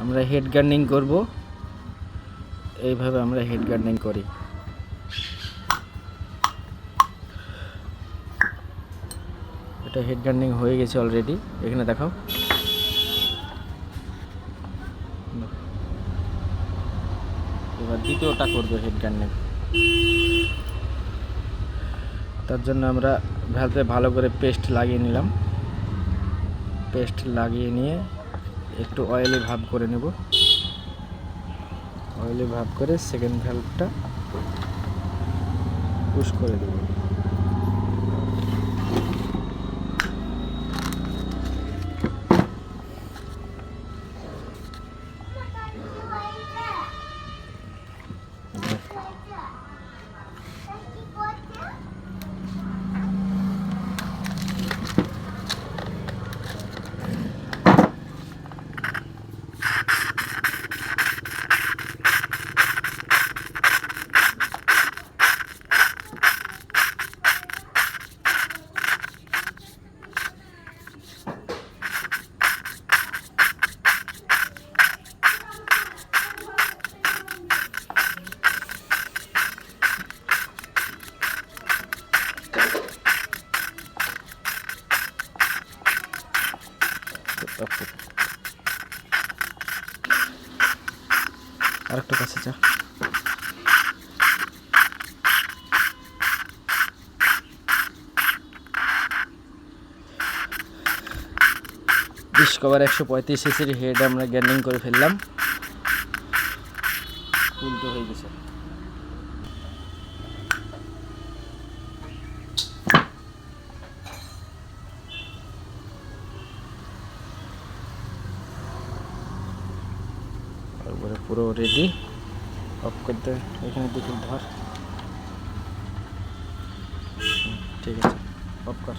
আমরা হেড গার্নিং করব। এইভাবে আমরা হেড গার্নিং করি। এটা হেড গার্নিং হয়ে গেছে অলরেডি, এখানে দেখাও। এবার দ্বিতীয়টা করবো হেড গার্নিং। তার জন্য আমরা ভ্যালভে ভালো করে পেস্ট লাগিয়ে নিলাম। পেস্ট লাগিয়ে নিয়ে একটু অয়েলি ভাব করে নেব। অয়েলি ভাব করে সেকেন্ড ভ্যালভটা পুশ করে দেব। আরেকটু কাছে যা। ডিসকভার 135 সিসির হেড আমরা গার্নিং করে ফেললাম। উল্টো হয়ে গেছে। তারপরে পুরো রেডি। অফ করতে এখানে দুটো ধর। ঠিক আছে, অফ কর।